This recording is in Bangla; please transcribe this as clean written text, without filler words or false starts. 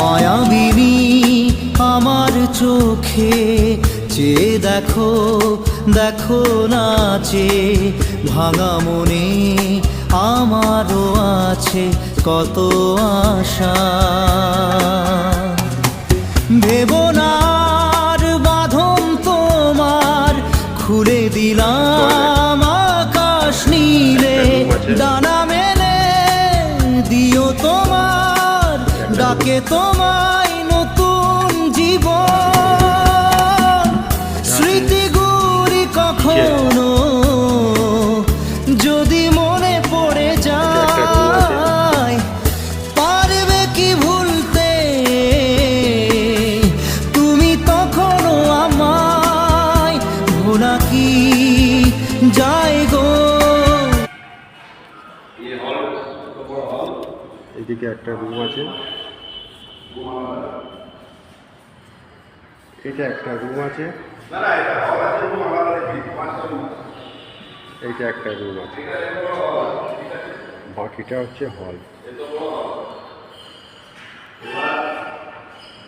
মায়াবিনী আমার চোখে চেয়ে দেখো, দেখো নাচে ভাঙা মনে আমারও আছে কত আশা। ভেবনার বাঁধন তোমার খুলে দিলাম আকাশ নীলে, ডানা মেলে দিও তোমার ডাকে তোমায় নতুন জীবন। স্মৃতিগুলি কখনো যদি মনে পড়ে যায়, পারবে কি ভুলতে তুমি তখনও আমায়, ভোলা কি যায় গো। এদিকে একটা রুম আছে, এটা একটা রুম আছে, এইটা একটা রুম আছে, বাকিটা হচ্ছে হল।